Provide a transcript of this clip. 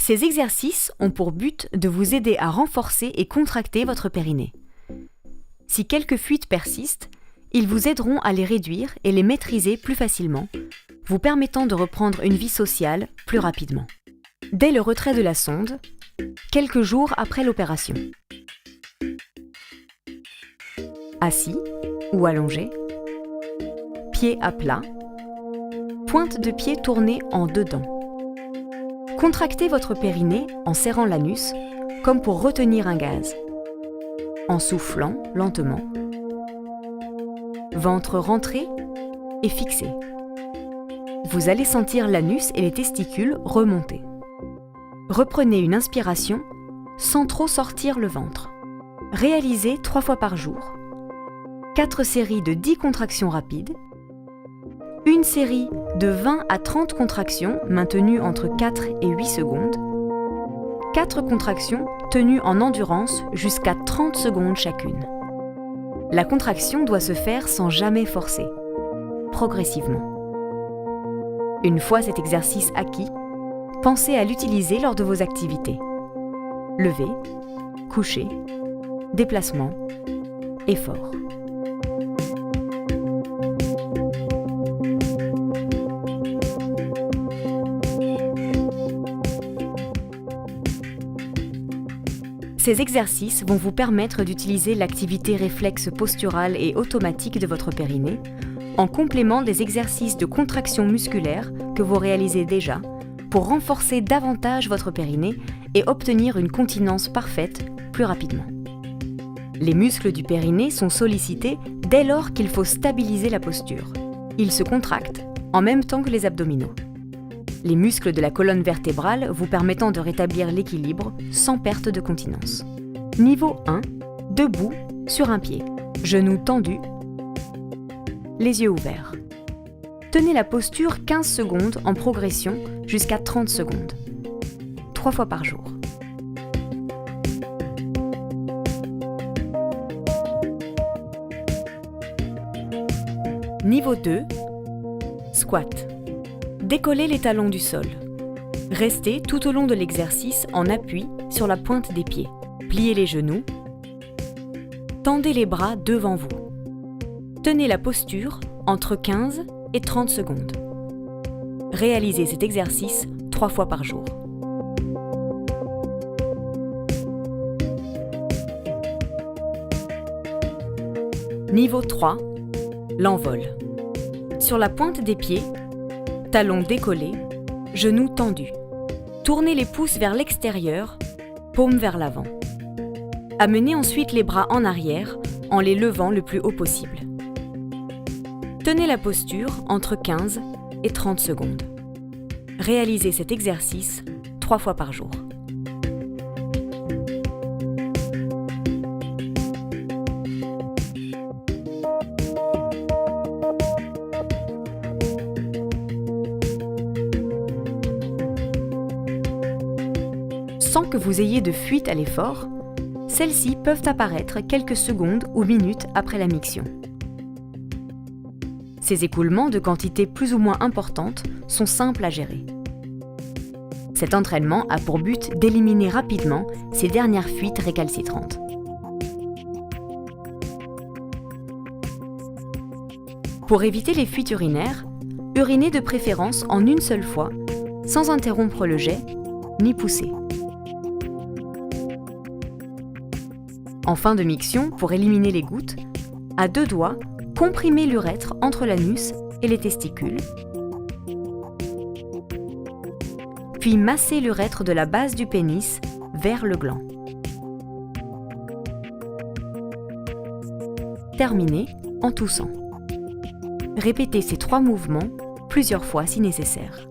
Ces exercices ont pour but de vous aider à renforcer et contracter votre périnée. Si quelques fuites persistent, ils vous aideront à les réduire et les maîtriser plus facilement, vous permettant de reprendre une vie sociale plus rapidement. Dès le retrait de la sonde, quelques jours après l'opération. Assis ou allongé, pieds à plat, pointe de pied tournée en dedans. Contractez votre périnée en serrant l'anus, comme pour retenir un gaz. En soufflant lentement. Ventre rentré et fixé. Vous allez sentir l'anus et les testicules remonter. Reprenez une inspiration sans trop sortir le ventre. Réalisez 3 fois par jour. 4 séries de 10 contractions rapides. Une série de 20 à 30 contractions maintenues entre 4 et 8 secondes. 4 contractions tenues en endurance jusqu'à 30 secondes chacune. La contraction doit se faire sans jamais forcer, progressivement. Une fois cet exercice acquis, pensez à l'utiliser lors de vos activités. Lever, coucher, déplacement, effort. Ces exercices vont vous permettre d'utiliser l'activité réflexe posturale et automatique de votre périnée, en complément des exercices de contraction musculaire que vous réalisez déjà, pour renforcer davantage votre périnée et obtenir une continence parfaite plus rapidement. Les muscles du périnée sont sollicités dès lors qu'il faut stabiliser la posture. Ils se contractent en même temps que les abdominaux. Les muscles de la colonne vertébrale vous permettant de rétablir l'équilibre sans perte de continence. Niveau 1, debout sur un pied, genoux tendus, les yeux ouverts. Tenez la posture 15 secondes en progression jusqu'à 30 secondes, 3 fois par jour. Niveau 2, squat. Décollez les talons du sol. Restez tout au long de l'exercice en appui sur la pointe des pieds. Pliez les genoux. Tendez les bras devant vous. Tenez la posture entre 15 et 30 secondes. Réalisez cet exercice 3 fois par jour. Niveau 3, l'envol. Sur la pointe des pieds, talons décollés, genoux tendus. Tournez les pouces vers l'extérieur, paume vers l'avant. Amenez ensuite les bras en arrière en les levant le plus haut possible. Tenez la posture entre 15 et 30 secondes. Réalisez cet exercice 3 fois par jour. Sans que vous ayez de fuite à l'effort, celles-ci peuvent apparaître quelques secondes ou minutes après la miction. Ces écoulements de quantités plus ou moins importantes sont simples à gérer. Cet entraînement a pour but d'éliminer rapidement ces dernières fuites récalcitrantes. Pour éviter les fuites urinaires, urinez de préférence en une seule fois, sans interrompre le jet, ni pousser. En fin de miction, pour éliminer les gouttes, à 2 doigts, comprimez l'urètre entre l'anus et les testicules, puis massez l'urètre de la base du pénis vers le gland. Terminez en toussant. Répétez ces 3 mouvements plusieurs fois si nécessaire.